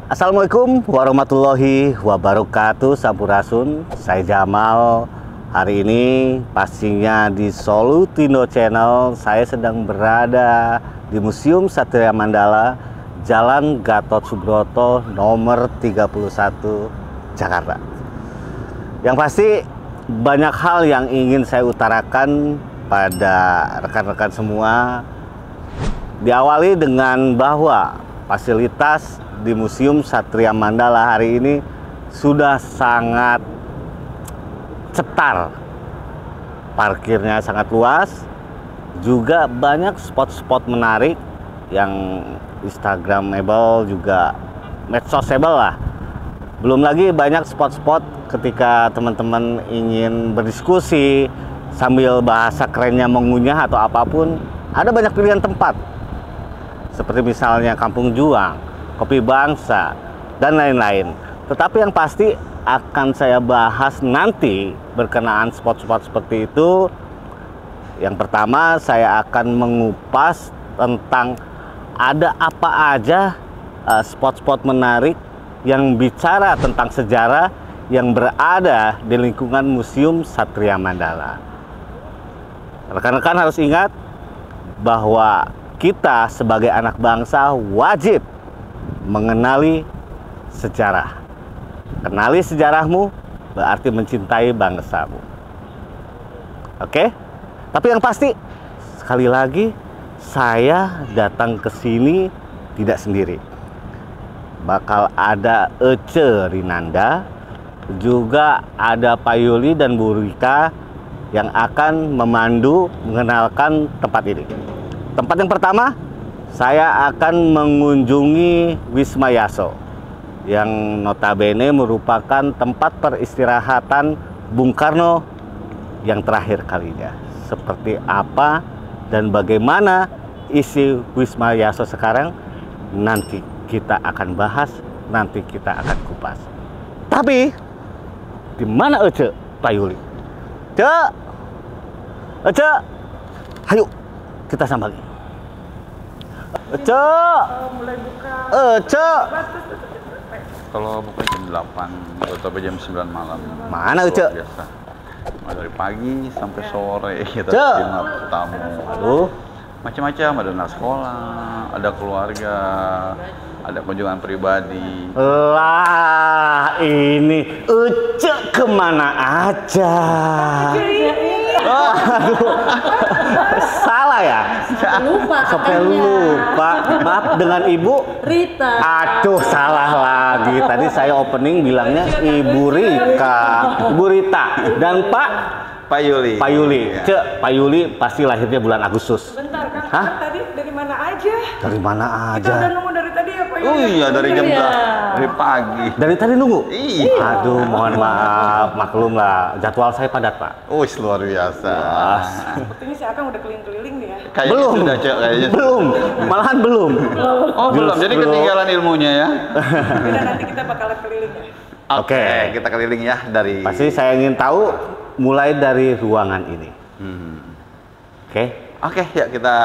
Assalamualaikum warahmatullahi wabarakatuh. Sampurasun, saya Jamal. Hari ini pastinya di Solutindo Channel. Saya sedang berada di Museum Satria Mandala, Jalan Gatot Subroto nomor 31, Jakarta. Yang pasti banyak hal yang ingin saya utarakan pada rekan-rekan semua. Diawali dengan bahwa fasilitas di Museum Satria Mandala hari ini sudah sangat cetar. Parkirnya sangat luas, juga banyak spot-spot menarik yang instagramable, juga medsosable lah. Belum lagi banyak spot-spot ketika teman-teman ingin berdiskusi sambil bahasa kerennya mengunyah atau apapun, ada banyak pilihan tempat. Seperti misalnya Kampung Juang, Kopi Bangsa, dan lain-lain. Tetapi yang pasti akan saya bahas nanti berkenaan spot-spot seperti itu. Yang pertama, saya akan mengupas tentang ada apa aja spot-spot menarik yang bicara tentang sejarah yang berada di lingkungan Museum Satria Mandala. Rekan-rekan harus ingat bahwa kita sebagai anak bangsa wajib mengenali sejarah. Kenali sejarahmu berarti mencintai bangsamu. Oke? Tapi yang pasti, sekali lagi, saya datang ke sini tidak sendiri. Bakal ada Ece Rinanda, juga ada Pak Yuli dan Bu Rika yang akan memandu mengenalkan tempat ini. Tempat yang pertama, saya akan mengunjungi Wisma Yaso, yang notabene merupakan tempat peristirahatan Bung Karno yang terakhir kalinya. Seperti apa dan bagaimana isi Wisma Yaso sekarang, nanti kita akan bahas, nanti kita akan kupas. Tapi, di mana Ece, Pak Yuli? Cek! Ece! Ayo, kita sambangi. Ece! Mulai buka. Ece! Kalau buka jam 8 atau jam 9 malam. Mana Ece? Biasa. Dari pagi sampai sore kita Cek. terima tamu. Aduh, Macam-macam, ada anak sekolah, ada keluarga, ada kunjungan pribadi. lah ini Ece kemana aja? Oh, aduh. Salah ya? Lupa Sampai katanya. lupa. Maaf, dengan Ibu Rita. Aduh, salah lagi. Tadi saya opening bilangnya Ibu Rika, Ibu Rita, dan Pak Yuli. Pak Yuli. Ya. Cek, Pak Yuli pasti lahirnya bulan Agustus. Bentar, Kang. Hah? Tadi dari mana aja? Dari mana Kita udah aja? nunggu dari tadi ya, Pak Oh Yuli? iya, dari jam Iya. dari pagi. Dari tadi nunggu? Iya. Aduh, mohon maaf, maklum lah. Jadwal saya padat, Pak. Luar biasa. Sepertinya si Akang udah keliling-keliling nih ya. Kayaknya Belum. sudah, Cek, kayaknya. Belum, malahan belum. Oh, belum. Jadi Justru. ketinggalan ilmunya ya. Udah nanti kita bakalan keliling ya. Oke. Kita keliling ya dari Pasti saya ingin tahu mulai dari ruangan ini. Oke. Oke, ya kita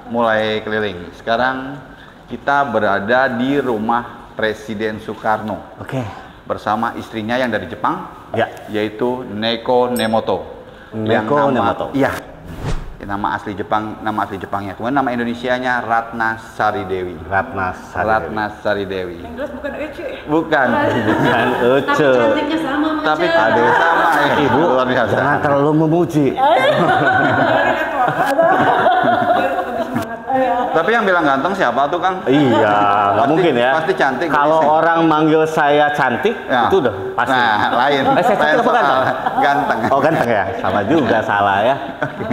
mulai keliling. Sekarang kita berada di rumah Presiden Soekarno Oke. bersama istrinya yang dari Jepang, Ya. yaitu Neko Nemoto. Neko Nemoto. Iya. Nama asli Jepangnya. Kemudian nama Indonesianya Ratna Sari Dewi. Ratna Sari Ratna Sari Dewi. Yang jelas bukan Ece. Bukan. dan Tapi Ece. cantiknya sama sama Tapi Cek. ada sama ya. Ibu, Luar biasa. jangan terlalu memuji. Biarin itu apa? Biar lebih semangat. Tapi yang bilang ganteng siapa tuh, Kang? Iya, nggak Pasti- mungkin ya. pasti cantik. Kalau orang manggil saya cantik, Ya. itu udah pasti. Nah, lain. Saya cantik apa ganteng? Ganteng. Oh, ganteng ya? Sama juga, salah ya.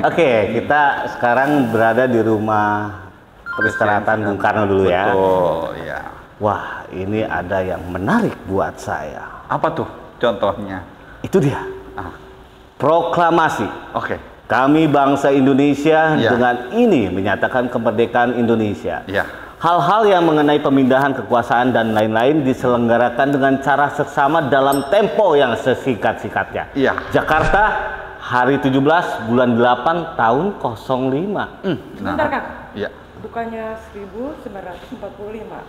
Oke, kita sekarang berada di rumah peristirahatan Bung Karno dulu ya. Betul, ya. Wah, ini ada yang menarik buat saya. Apa tuh contohnya? Itu dia, Ah, proklamasi. oke. Kami bangsa Indonesia Ya. dengan ini menyatakan kemerdekaan Indonesia. Ya. Hal-hal yang mengenai pemindahan kekuasaan dan lain-lain diselenggarakan dengan cara seksama dalam tempo yang sesingkat-singkatnya. Iya. Jakarta, hari 17 bulan 8 tahun 05. Sebentar, Kang. Iya. Bukannya 1945.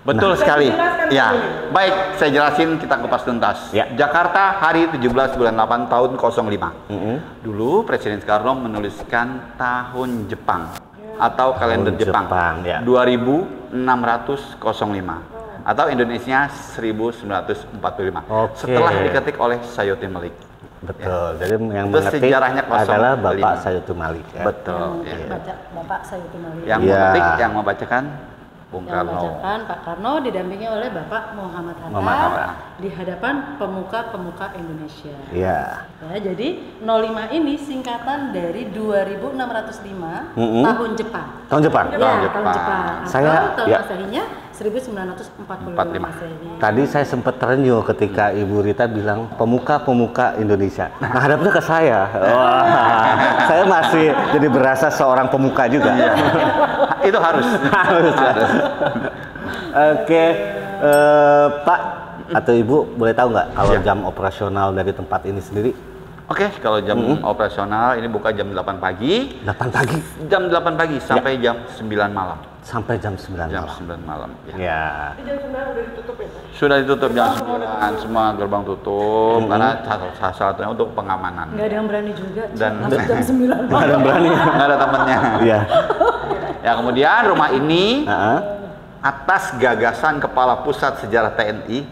Betul sekali. Jelaskan Ya, dulu. baik, saya jelasin kita kupas tuntas. Ya. Jakarta hari 17 bulan 8 tahun 05. Mm-mm. Dulu Presiden Soekarno menuliskan tahun Jepang atau kalender Tahun Jepang, Jepang, ya. 2605 atau Indonesia 1945. Oke. Setelah diketik oleh Sayuti Malik. Betul. Jadi yang Itu mengetik sejarahnya 05. adalah Bapak Sayuti Malik. Ya. Betul. Yang Ya. baca Bapak Sayuti Malik. Yang Ya. mengetik, yang membacakan Bung Yang Karno. membacakan Pak Karno didampingi oleh Bapak Muhammad Hatta Muhammad Hatta. di hadapan pemuka-pemuka Indonesia. Iya. Ya, jadi 05 ini singkatan dari 2605 Mm-mm. tahun Jepang. Tahun Jepang. Ya, Tahun tahun Jepang. Jepang. Atau Saya- tahun ya. Masehinya 1945 Masehi. Tadi saya sempat terenyuh ketika Ibu Rita bilang pemuka-pemuka Indonesia. Nah, hadapnya ke saya. Wah, saya masih jadi berasa seorang pemuka juga. Itu harus. Harus. Oke, Pak atau Ibu boleh tahu nggak kalau Iya. jam operasional dari tempat ini sendiri? Oke, kalau jam operasional ini buka jam 8 pagi. 8 pagi Jam 8 pagi sampai jam 9 malam. sampai jam 9 Jam malam. 9 malam. Ya. Ya. Tapi jam 9 udah ditutup ya, Pak? Sudah ditutup jam 9, semua gerbang tutup karena salah satunya untuk pengamanan. Nggak ada yang berani juga Dan- masuk jam 9 Nggak ada malam. yang berani. Nggak ada temennya. Iya. Ya, kemudian rumah ini Heeh. atas gagasan Kepala Pusat Sejarah TNI,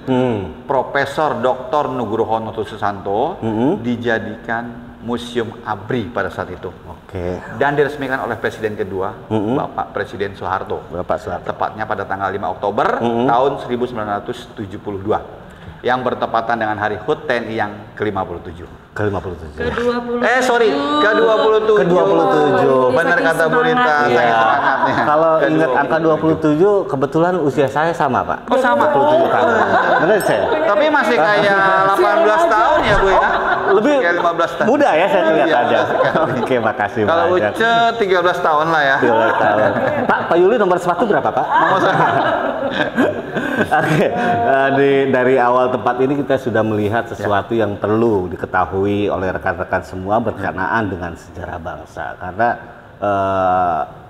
Profesor Dr. Nugroho Susanto, dijadikan museum ABRI pada saat itu. Oke. Dan diresmikan oleh Presiden kedua, Bapak Presiden Soeharto. Bapak Soeharto. Tepatnya pada tanggal 5 Oktober tahun 1972. Yang bertepatan dengan Hari HUT TNI yang ke-57. Ke-57. Sorry, ke-27. Ke-27. Benar kata Bu Rita, Iya. saya semangatnya. Kalau Ke-27. ingat angka 27, kebetulan usia saya sama, Pak. Oh, sama. 27 tahun. Benar saya? Tapi masih kayak 18 tahun ya Bu ya? Lebih Kayak 15 tahun. muda ya saya lihat Iya, aja. sekali. Oke, makasih Kalau banyak. Uce 13 tahun lah ya. 12 tahun. Pak Yuli nomor sepatu berapa, Pak? Oke, dari awal tempat ini kita sudah melihat sesuatu yang perlu diketahui oleh rekan-rekan semua berkenaan dengan sejarah bangsa. Karena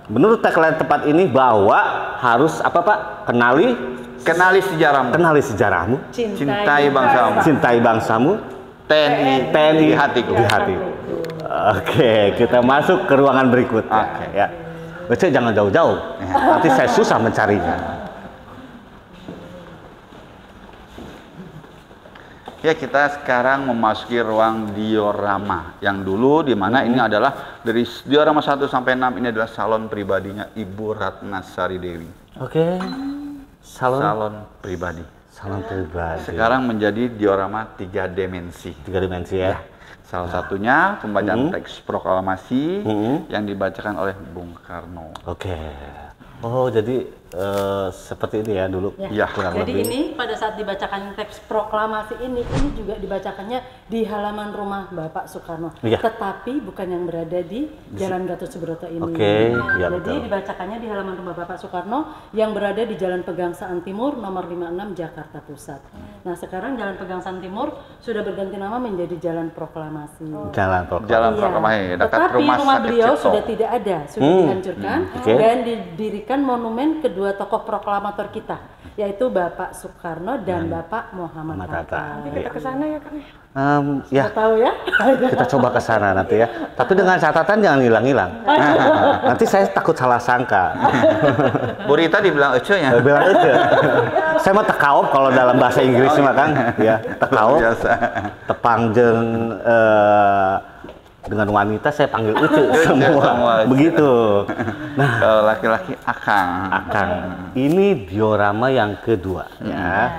menurut tagline tempat ini bahwa harus apa, Pak? Kenali sejarahmu. Kenali sejarahmu, Cintai bangsamu. cintai bangsamu, TNI TNI di hatiku. di hati. Oke, kita masuk ke ruangan berikut. Oke. Ya. Baca jangan jauh-jauh. Nanti saya susah mencarinya. Ya, kita sekarang memasuki ruang diorama yang dulu di mana ini adalah dari diorama 1 sampai 6 ini adalah salon pribadinya Ibu Ratnasari Dewi. Oke. Salon Pribadi. salon pribadi. Sekarang menjadi diorama 3 dimensi. 3 dimensi ya. Salah satunya pembacaan teks proklamasi Mhm. yang dibacakan oleh Bung Karno. Oke. Oh, jadi seperti ini ya dulu. Ya. kurang Jadi lebih. ini pada saat dibacakan teks proklamasi ini juga dibacakannya di halaman rumah Bapak Soekarno. Iya. Tetapi bukan yang berada di Jalan Gatot Subroto ini. Oke, iya, Jadi betul. dibacakannya di halaman rumah Bapak Soekarno yang berada di Jalan Pegangsaan Timur nomor 56 Jakarta Pusat. Nah, sekarang Jalan Pegangsaan Timur sudah berganti nama menjadi Jalan Proklamasi. Jalan proklamasi. Jalan Iya. proklamasi dekat Tetapi rumah rumah sakit beliau Cipto. sudah tidak ada, sudah dihancurkan Oke. dan didirikan monumen kedua tokoh proklamator kita, yaitu Bapak Soekarno dan Bapak Muhammad Muhammad Hatta. Hatta. Nanti kita ke sana ya, Kang. Ya, Sudah tahu ya? kita coba ke sana nanti ya. Tapi dengan catatan jangan hilang-hilang. Nanti saya takut salah sangka. Bu Rita dibilang Ece ya. Saya bilang itu. Saya mah tekaop kalau dalam bahasa Inggris mah kan, ya tekaop. Biasa. Tepang jeung dengan wanita saya panggil itu semua. semua. Begitu. Nah, Kalau laki-laki Akang. Akang, ini diorama yang kedua ya.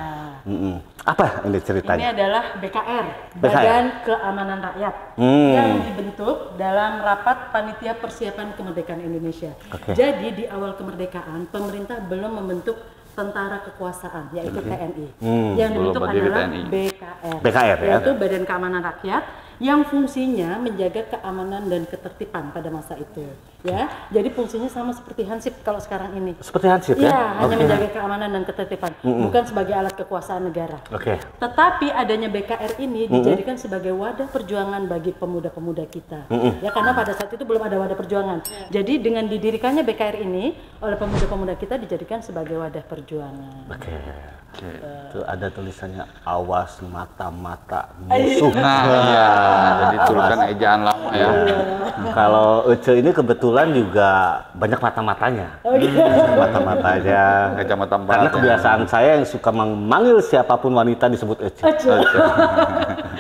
Mm-mm. Apa ini ceritanya? Ini adalah BKR, BKR. Badan Keamanan Rakyat, Hmm. yang dibentuk dalam rapat panitia persiapan kemerdekaan Indonesia. Oke. Jadi di awal kemerdekaan, pemerintah belum membentuk tentara kekuasaan, yaitu TNI. Yang Belum dibentuk berdiri adalah TNI. BKR, BKR, ya. yaitu Badan Keamanan Rakyat, yang fungsinya menjaga keamanan dan ketertiban pada masa itu. Ya, jadi fungsinya sama seperti Hansip kalau sekarang ini. Seperti Hansip ya? Iya, hanya menjaga keamanan dan ketertiban, bukan sebagai alat kekuasaan negara. Oke. Tetapi adanya BKR ini dijadikan sebagai wadah perjuangan bagi pemuda-pemuda kita. Ya, karena pada saat itu belum ada wadah perjuangan. Jadi dengan didirikannya BKR ini oleh pemuda-pemuda kita dijadikan sebagai wadah perjuangan. Oke. Itu ada tulisannya awas mata-mata musuh. Nah, iya. Jadi tulisan ejaan lama ya. Kalau Ece ini kebetulan juga banyak mata-matanya. Mata-matanya. Kacamata empat. Karena kebiasaan saya yang suka memanggil siapapun wanita disebut Ece.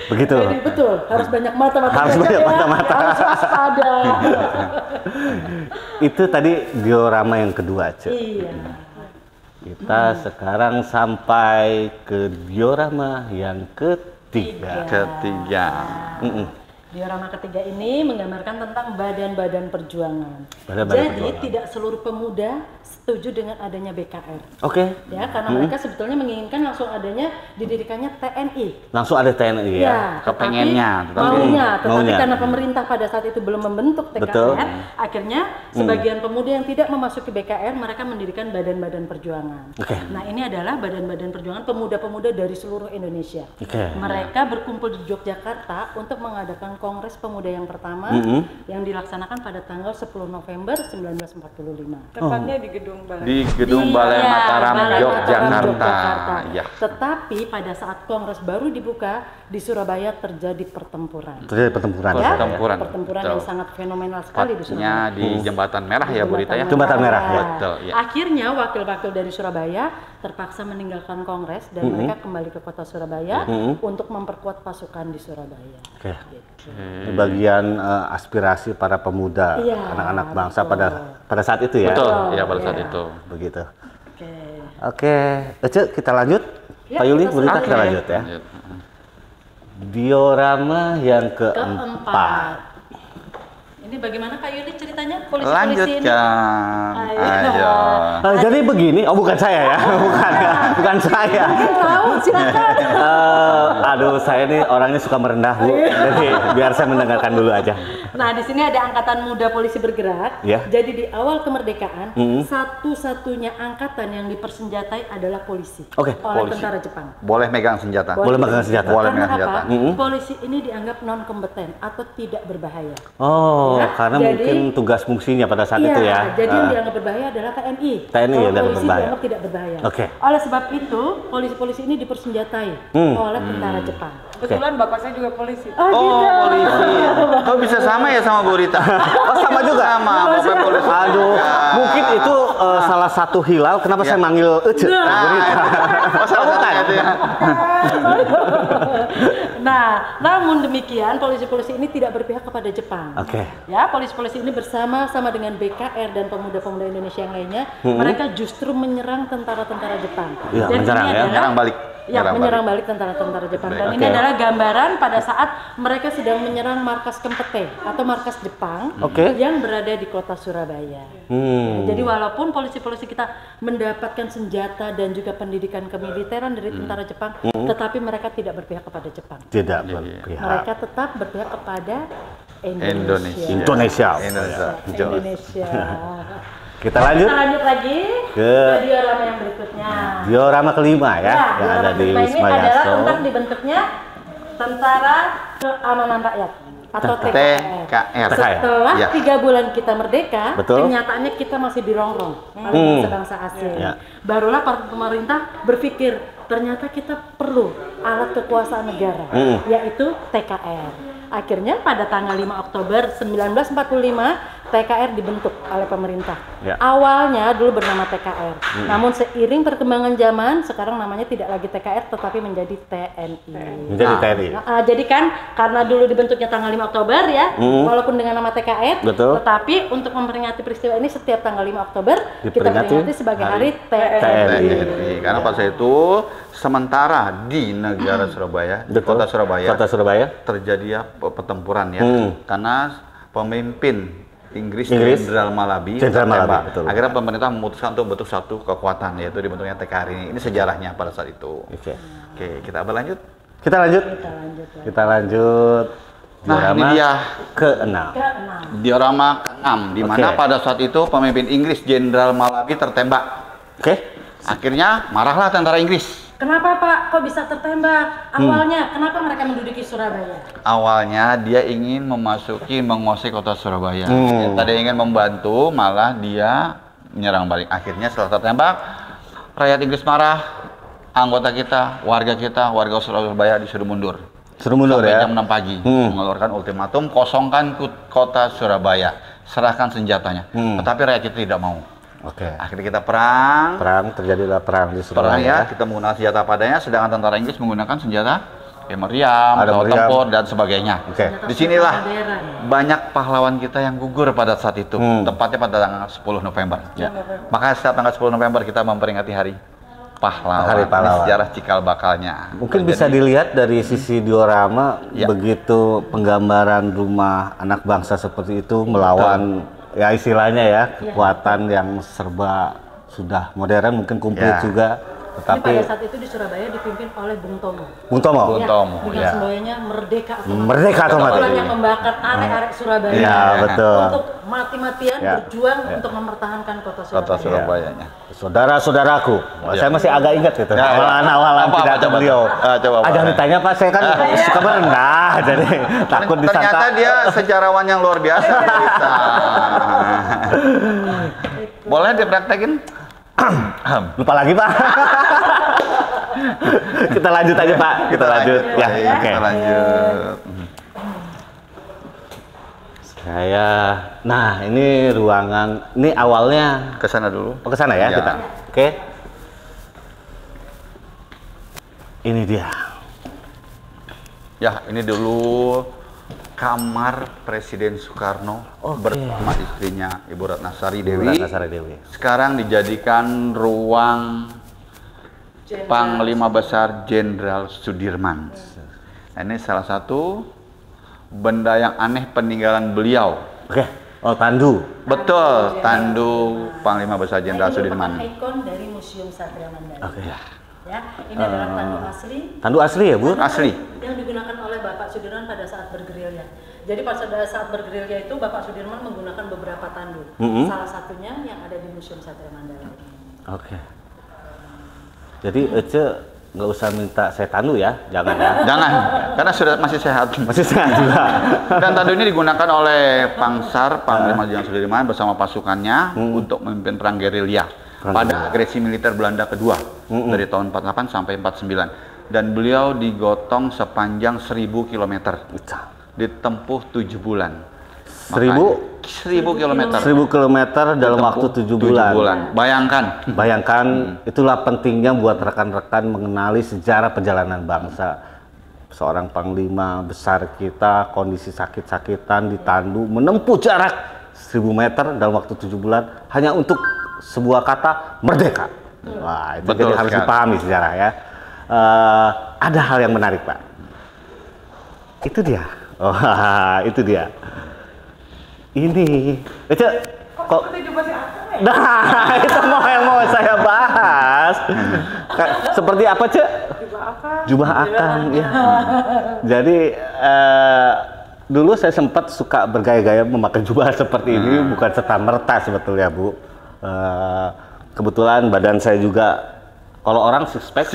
Begitu. Jadi betul, harus banyak mata-mata. Harus banyak mata-mata. Harus waspada. Itu tadi diorama yang kedua, Ece. Iya. Kita sekarang sampai ke diorama yang ketiga. Diorama ketiga ini menggambarkan tentang badan-badan perjuangan. Badan-badan Jadi perjuangan. tidak seluruh pemuda setuju dengan adanya BKR. Oke. Ya, karena mereka sebetulnya menginginkan langsung adanya didirikannya TNI. Langsung ada TNI ya. Ya, kepengennya, tetapi Maunya. karena pemerintah pada saat itu belum membentuk TKR, Betul. akhirnya sebagian pemuda yang tidak memasuki BKR mereka mendirikan badan-badan perjuangan. Oke. Nah, ini adalah badan-badan perjuangan pemuda-pemuda dari seluruh Indonesia. Oke. Mereka berkumpul di Yogyakarta untuk mengadakan Kongres Pemuda yang pertama yang dilaksanakan pada tanggal 10 November 1945. Tepatnya di gedung balai. Di Gedung Balai Iya, Mataram, Balai Yogyakarta. Ya. Tetapi pada saat kongres baru dibuka di Surabaya terjadi pertempuran. Terjadi pertempuran. Ya, Pertempuran. pertempuran Betul. yang sangat fenomenal sekali di Tepatnya Surabaya. di Jembatan Merah ya, Bu Rita ya. Jembatan Merah, ya. Betul, ya. Akhirnya wakil-wakil dari Surabaya terpaksa meninggalkan kongres dan mereka kembali ke kota Surabaya untuk memperkuat pasukan di Surabaya. Oke. Gitu. Ini bagian aspirasi para pemuda, Iya, anak-anak bangsa betul. pada saat itu ya. Betul, ya pada saat Iya. itu. Begitu. Oke. Oke, Ece kita lanjut. Ya, Pak Yuli, kita Bu Rita, lanjut. kita lanjut ya. Diorama yang keempat. Keempat. Ini bagaimana Kak Yuli ceritanya? Polisi-polisi ini? Lanjutkan. Ayo. Ayo. Jadi begini, oh bukan saya ya, bukan saya. Tahu, silakan. Aduh, saya ini orangnya suka merendah, Bu. Jadi biar saya mendengarkan dulu aja. Nah, di sini ada Angkatan Muda Polisi Bergerak. Ya. Jadi di awal kemerdekaan, satu-satunya angkatan yang dipersenjatai adalah polisi. Oke, oleh polisi. tentara Jepang. Boleh megang senjata. Boleh megang senjata. Boleh Karena megang apa? senjata. Polisi ini dianggap non kompeten atau tidak berbahaya. Oh, Ya, karena jadi- mungkin tugas fungsinya pada saat Iya, itu ya. jadi yang dianggap berbahaya adalah TNI. TNI Kalau yang dianggap polisi berbahaya. dianggap tidak berbahaya. Oke. Oleh sebab itu, polisi-polisi ini dipersenjatai oleh tentara Jepang. Kebetulan bapak saya juga polisi. Oh, Oh, gitu. polisi. Kok bisa sama ya sama Bu Rita? Oh, sama juga. Sama, Bapak polisi. Aduh, mungkin itu salah satu hilal. Kenapa saya manggil Ece? Nah, Bu Rita? oh, salah satunya itu ya. Nah, namun demikian polisi-polisi ini tidak berpihak kepada Jepang. Oke. Ya, polisi-polisi ini bersama-sama dengan BKR dan pemuda-pemuda Indonesia yang lainnya, mereka justru menyerang tentara-tentara Jepang. Iya, menyerang ini ya. adalah- Menyerang balik. Ya, Menyerang menyerang balik tentara-tentara Jepang. Dan Oke. ini adalah gambaran pada saat mereka sedang menyerang markas Kempete atau markas Jepang Oke. yang berada di kota Surabaya. Jadi walaupun polisi-polisi kita mendapatkan senjata dan juga pendidikan kemiliteran dari tentara Jepang, tetapi mereka tidak berpihak kepada Jepang. Tidak berpihak. Mereka tetap berpihak kepada Indonesia. Indonesia. Indonesia. Kita lanjut Kita lanjut lagi ke diorama yang berikutnya. diorama kelima ya, yang diorama ada di kelima ini Wisma adalah Yaso. tentang dibentuknya Tentara Keamanan Rakyat atau TKR. TKR. Setelah Ya. 3 bulan kita merdeka, Betul. kenyataannya kita masih dirongrong oleh bangsa-bangsa asing. Ya. Barulah pemerintah berpikir ternyata kita perlu alat kekuasaan negara, yaitu TKR. Akhirnya pada tanggal 5 Oktober 1945 TKR dibentuk oleh pemerintah. Ya. Awalnya dulu bernama TKR, namun seiring perkembangan zaman sekarang namanya tidak lagi TKR tetapi menjadi TNI. Menjadi TNI. Jadi kan karena dulu dibentuknya tanggal 5 Oktober ya, walaupun dengan nama TKR, Betul. tetapi untuk memperingati peristiwa ini setiap tanggal 5 Oktober kita Diperingati peringati sebagai hari TNI. TNI. Karena pada saat itu sementara di negara Surabaya, di Betul. kota Surabaya, Kota Surabaya. terjadi ya pertempuran ya. Karena pemimpin Inggris Inggris. Jenderal Malabi Jenderal Malabi, tertembak. betul. Akhirnya pemerintah memutuskan untuk membentuk satu kekuatan yaitu dibentuknya TKR ini. Ini sejarahnya pada saat itu. Oke. Oke, kita berlanjut. Kita lanjut. Kita lanjut lagi. Kita lanjut Nah, ini dia ke-6. diorama ke-6 di mana Oke. pada saat itu pemimpin Inggris Jenderal Malabi tertembak. Oke. Akhirnya marahlah tentara Inggris. Kenapa Pak? Kok bisa tertembak? Awalnya, kenapa mereka menduduki Surabaya? Awalnya dia ingin menguasai kota Surabaya. Dia tadi ingin membantu, malah dia menyerang balik. Akhirnya setelah tertembak, rakyat Inggris marah, anggota kita, warga Surabaya disuruh mundur. Suruh mundur Sampai ya. jam 6 pagi, mengeluarkan ultimatum, kosongkan kota Surabaya, serahkan senjatanya. Tetapi rakyat kita tidak mau. Oke. Akhirnya kita perang. Terjadilah perang di Perang Surabaya. ya, kita menggunakan senjata padanya, sedangkan tentara Inggris menggunakan senjata meriam, Ada pesawat meriam. tempur dan sebagainya. Oke. Disinilah banyak pahlawan kita yang gugur pada saat itu, tepatnya pada tanggal 10 November. Ya. Maka setiap tanggal 10 November kita memperingati Hari Pahlawan. Hari Pahlawan. Ini sejarah cikal bakalnya. Mungkin Nah, bisa jadi- dilihat dari sisi diorama, Ya. begitu penggambaran rumah anak bangsa seperti itu melawan ya istilahnya ya kekuatan yang serba sudah modern, mungkin komplit Ya. juga, Ini pada tetapi saat itu di Surabaya dipimpin oleh Bung Tomo. Bung Tomo. Bung Tomo, Dengan ya. semboyannya Merdeka atau Mati. Merdeka atau Mati. Orang yang membakar arek-arek Surabaya. Iya, betul. Untuk mati-matian Ya. berjuang untuk mempertahankan kota Surabaya. Kota Surabayanya. Saudara-saudaraku, saya masih agak ingat gitu. Ya, ya. Awalan-awalan Apa, pidato coba, beliau. coba, Jangan Pak. ditanya Pak, saya kan suka berendah, jadi takut Ternyata disangka. dia sejarawan yang luar biasa. Kita. Boleh dipraktekin? Lupa lagi Pak. Kita lanjut aja Pak. Kita lanjut. Ya, Baik, oke. kita lanjut. Nah ini ruangan, ini awalnya Ke sana dulu. ke sana ya, Ya. kita. Oke. Ini dia. Ya, ini dulu kamar Presiden Soekarno bersama istrinya Ibu Ratna Sari Dewi. Ratna Sari Dewi. Sekarang dijadikan ruang Panglima Besar Jenderal Sudirman. Nah, ini salah satu benda yang aneh peninggalan beliau. Oke. Oh, tandu. Betul, tandu Panglima Besar Jenderal Ini Sudirman. merupakan ikon dari Museum Satria Mandala. Oke. Ya, ini adalah tandu asli Tandu asli ya Bu? Asli. yang digunakan oleh Bapak Sudirman pada saat bergerilya. Jadi pada saat bergerilya itu Bapak Sudirman menggunakan beberapa tandu. Salah satunya yang ada di Museum Satria Mandala. Oke. Jadi Ece nggak usah minta saya tandu ya, jangan ya. Jangan, karena sudah masih sehat. Masih sehat juga. Dan tandu ini digunakan oleh Pangsar, Panglima Jenderal Sudirman bersama pasukannya untuk memimpin perang gerilya pada agresi militer Belanda kedua dari tahun 48 sampai 49. Dan beliau digotong sepanjang 1000 km, ditempuh 7 bulan. 1000 km. 1000 kilometer dalam waktu 7 bulan. Bayangkan. Bayangkan itulah pentingnya buat rekan-rekan mengenali sejarah perjalanan bangsa. Seorang panglima besar kita kondisi sakit-sakitan ditandu menempuh jarak 1000 meter dalam waktu 7 bulan hanya untuk sebuah kata merdeka. Wah, itu Betul jadi harus sekali. dipahami sejarah ya. Ada hal yang menarik Pak. Itu dia. Oh, itu dia. Ini, Ece, kok Seperti jumpa si Akang ya? nah, itu yang mau saya bahas. Seperti apa, Cek? Jumpa Akang. Jubah akang, ya. Jadi, dulu saya sempat suka bergaya-gaya memakai jubah seperti ini, bukan serta-merta sebetulnya, Bu. Kebetulan badan saya juga, kalau orang six pack,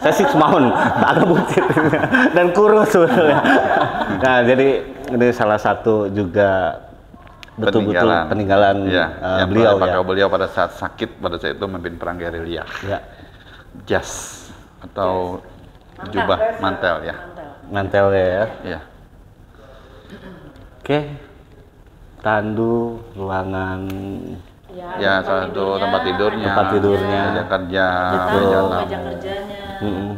saya six mount, agak buncit dan kurus sebetulnya. Nah, jadi ini salah satu juga betul-betul peninggalan yang beliau pakai ya. beliau pada saat sakit pada saat itu memimpin perang gerilya. Ya. Jas atau jubah mantel ya. Mantel ya. Ya. Oke. Tandu, ruangan Ya, salah satu tempat tidurnya. Tempat tidurnya. Meja kerja, Tahu meja meja tamu. kerjanya. Mm-mm.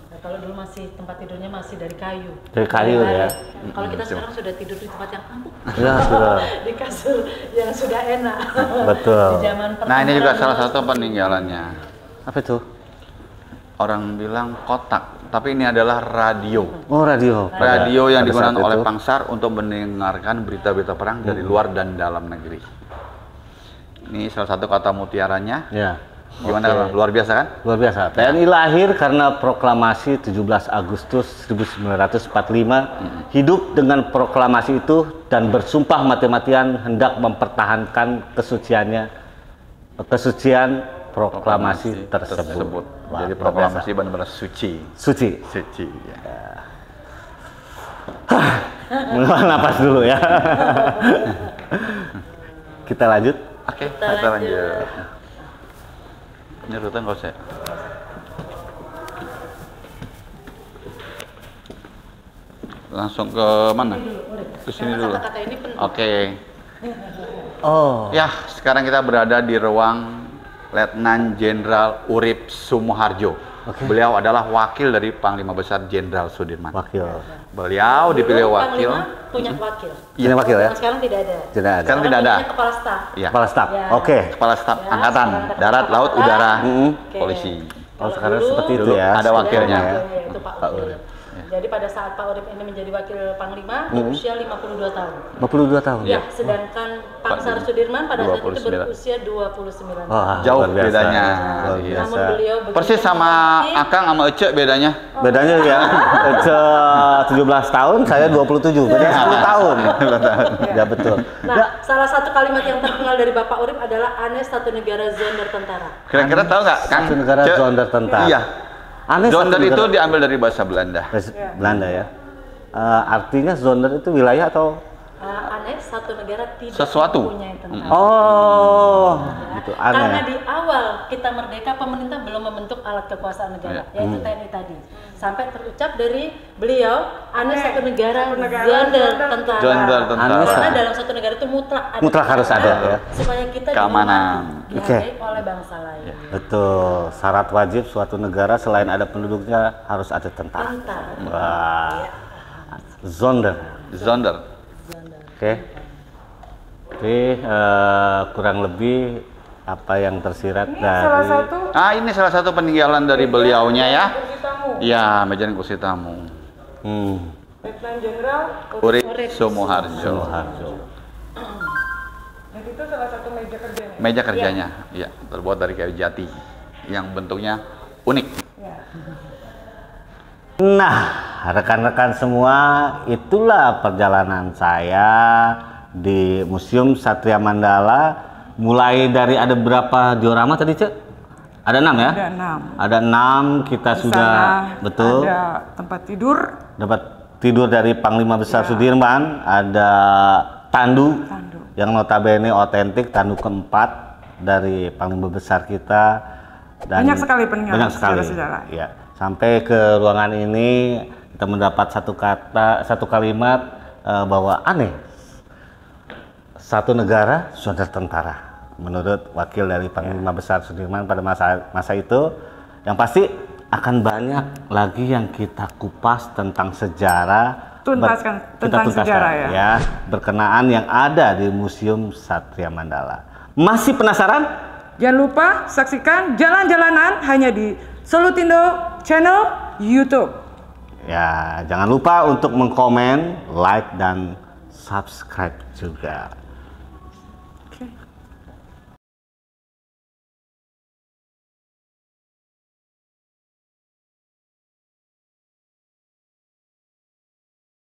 Nah, kalau dulu masih tempat tidurnya masih dari kayu. Dari kayu ya. Kalau kita sekarang sudah tidur di tempat yang empuk. Ya, sudah. Di kasur yang sudah enak. Betul. Di zaman Nah, ini juga pertempuran salah dulu. satu peninggalannya. Apa itu? Orang bilang kotak, tapi ini adalah radio. Oh, radio. Radio yang pada digunakan saat oleh itu. Pangsar untuk mendengarkan berita-berita perang dari luar dan dalam negeri. Ini salah satu kata mutiaranya. Ya. Gimana Bang? Luar biasa kan? Luar biasa. TNI lahir karena proklamasi 17 Agustus 1945, hidup dengan proklamasi itu dan bersumpah mati-matian hendak mempertahankan kesucian proklamasi tersebut. Wah, Jadi luar proklamasi biasa. benar-benar suci. Suci. Suci. Ya. Mengelola napas dulu ya. Kita lanjut. Oke, kita lanjut. Ini rute nggak usah. Langsung ke mana? Ke sini dulu. Kata-kata ini penting. Oke. Oh. Ya, sekarang kita berada di ruang Letnan Jenderal Urip Sumoharjo. Beliau adalah wakil dari Panglima Besar Jenderal Sudirman. Wakil. Beliau dipilih Dulu wakil. Panglima punya wakil. Ini wakil ya? Yang sekarang tidak ada. Tidak ada. Sekarang tidak ada. punya kepala staf. Ya. Kepala staf. Ya. Oke. Kepala Staf Ya, Angkatan sekarang Darat, Laut, Angkatan. Udara, Oke. Polisi. Oh, sekarang Dulu seperti itu Dulu ya. ada wakilnya. Itu Pak Pak Urip. Urip. Jadi pada saat Pak Urip ini menjadi wakil Panglima berusia 52 tahun. 52 tahun. Ya, sedangkan Pangsar Sudirman pada saat itu 29. berusia 29 tahun. Wah, Jauh luar biasa. bedanya. Luar Iya. Namun biasa. beliau begitu Persis sama menghormati- Akang sama Ece bedanya. Bedanya ya, 17 tahun, saya 27, beda 10 tahun. Ya betul. Nah, salah satu kalimat yang terkenal dari Bapak Urip adalah aneh satu negara zonder tentara. Kira-kira tahu nggak, Kang? Satu negara Ce- zonder tentara. Iya. Aneh satu Zonder itu negara- diambil dari bahasa Belanda. Belanda ya. Artinya zonder itu wilayah atau? Aneh satu negara tidak Sesuatu. mempunyai tentara. Oh, Ya, gitu. Karena Aneh. di awal kita merdeka, pemerintah belum membentuk alat kekuasaan negara, yaitu TNI tadi. Sampai terucap dari beliau, aneh satu negara zonder tentara. Zonder Aneh tentara. Karena dalam satu negara itu mutlak ada. Mutlak harus ada, ya. Supaya kita Keamanan. dihargai oleh bangsa lain. Betul. Syarat wajib suatu negara selain ada penduduknya harus ada tentara. Tentara. Wah. Zonder. Zonder. Oke. Jadi kurang lebih apa yang tersirat dari Salah satu Ini salah satu peninggalan dari beliaunya ya. kursi tamu. Ya, meja kursi tamu. Letnan Jenderal Urip Sumoharjo. Sumoharjo. dan itu salah satu meja kerjanya. Meja kerjanya, ya, terbuat dari kayu jati yang bentuknya unik. Ya. Nah, rekan-rekan semua, itulah perjalanan saya di Museum Satria Mandala. Mulai dari ada berapa diorama tadi, Cek? Ada 6 ya? Ada 6. Ada 6, kita Di sudah sana betul Ada tempat tidur. dapat tidur dari Panglima Besar Sudirman, ada tandu, yang notabene otentik, tandu keempat dari Panglima Besar kita. Dan Banyak sekali peninggalan banyak sekali. sejarah-sejarah. Ya. Sampai ke ruangan ini kita mendapat satu kalimat bahwa aneh satu negara zonder tentara. Menurut wakil dari Panglima Besar Sudirman pada masa itu, yang pasti akan banyak lagi yang kita kupas tentang sejarah, Tentang sejarah ya. berkenaan yang ada di Museum Satria Mandala. Masih penasaran? Jangan lupa saksikan jalan-jalanan hanya di Solutindo Channel YouTube. Ya, jangan lupa untuk mengkomen, like, dan subscribe juga.